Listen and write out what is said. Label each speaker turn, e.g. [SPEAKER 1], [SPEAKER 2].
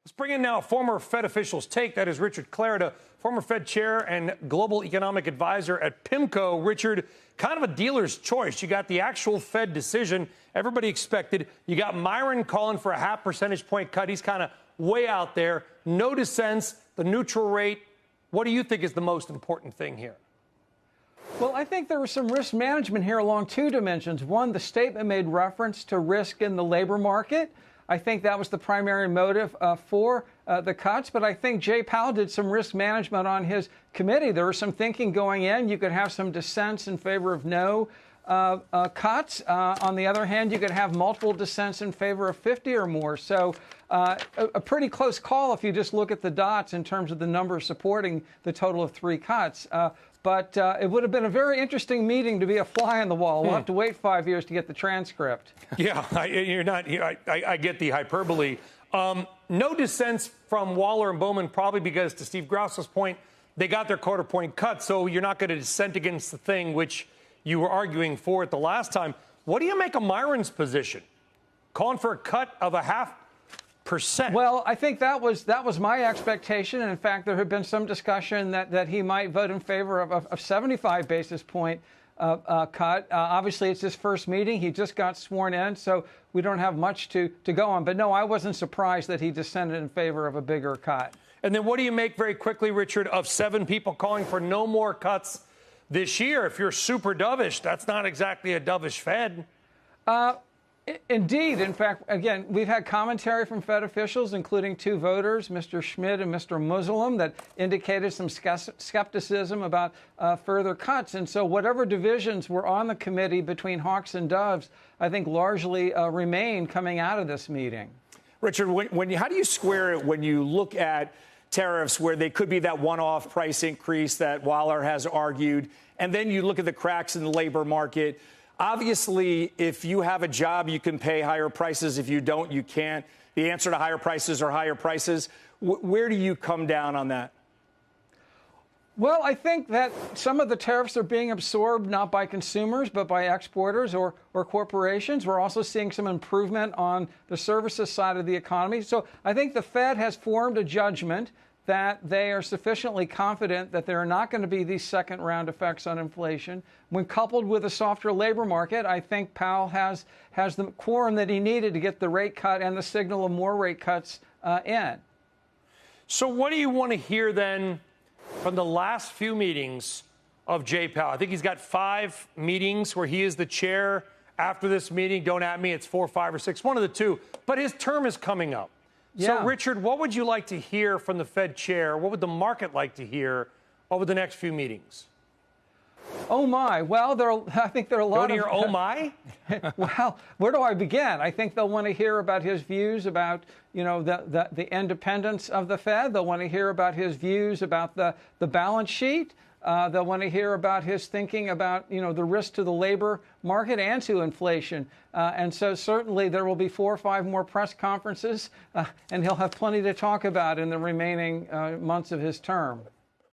[SPEAKER 1] Let's bring in now a former Fed official's take. That is Richard Clarida, former Fed chair and global economic advisor at PIMCO. Richard, kind of a dealer's choice. You got the actual Fed decision everybody expected. You got Miran calling for a 0.5 percentage point cut. He's kind of way out there. No dissents, the neutral rate. What do you think is the most important thing here?
[SPEAKER 2] Well, I think there was some risk management here along two dimensions. One, the statement made reference to risk in the labor market. I think that was the primary motive for the cuts. But I think Jay Powell did some risk management on his committee. There was some thinking going in. You could have some dissents in favor of no cuts. On the other hand, you could have multiple dissents in favor of 50 or more. So a pretty close call if you just look at the dots in terms of the numbers supporting the total of 3 cuts. But it would have been a very interesting meeting to be a fly on the wall. We'll have to wait 5 years to get the transcript. Yeah,
[SPEAKER 1] I get the hyperbole. No dissents from Waller and Bowman, probably because, to Steve Grouse's point, they got their quarter-point cut, so you're not going to dissent against the thing which you were arguing for at the last time. What do you make of Miran's position? Calling for a cut of a 0.5%.
[SPEAKER 2] Well, I think that was my expectation. And in fact, there had been some discussion that he might vote in favor of a 75 basis point cut. Obviously, it's his first meeting. He just got sworn in, so we don't have much to go on. But no, I wasn't surprised that he dissented in favor of a bigger cut.
[SPEAKER 1] And then what do you make, very quickly, Richard, of 7 people calling for no more cuts this year? If you're super dovish, that's not exactly a dovish Fed.
[SPEAKER 2] Indeed. In fact, again, we've had commentary from Fed officials, including 2 voters, Mr. Schmidt and Mr. Muslim, that indicated some skepticism about further cuts. And so whatever divisions were on the committee between hawks and doves, I think largely remain coming out of this meeting.
[SPEAKER 3] Richard, how do you square it when you look at tariffs where they could be that one-off price increase that Waller has argued, and then you look at the cracks in the labor market? Obviously, if you have a job, you can pay higher prices. If you don't, you can't. The answer to higher prices are higher prices. Where do you come down on that?
[SPEAKER 2] Well, I think that some of the tariffs are being absorbed not by consumers, but by exporters or corporations. We're also seeing some improvement on the services side of the economy. So I think the Fed has formed a judgment that they are sufficiently confident that there are not going to be these second-round effects on inflation. When coupled with a softer labor market, I think Powell has the quorum that he needed to get the rate cut and the signal of more rate cuts in.
[SPEAKER 1] So what do you want to hear then from the last few meetings of Jay Powell? I think he's got 5 meetings where he is the chair. After this meeting, don't at me, it's 4, 5, or 6, one of the two. But his term is coming up.
[SPEAKER 2] Yeah.
[SPEAKER 1] So, Richard, what would you like to hear from the Fed chair? What would the market like to hear over the next few meetings?
[SPEAKER 2] Oh, my. Well, I think there are a lot of...
[SPEAKER 1] You want to hear, oh, my?
[SPEAKER 2] Well, where do I begin? I think they'll want to hear about his views about, the independence of the Fed. They'll want to hear about his views about the balance sheet. They'll want to hear about his thinking about, the risk to the labor market and to inflation. And so certainly there will be 4 or 5 more press conferences, and he'll have plenty to talk about in the remaining months of his term.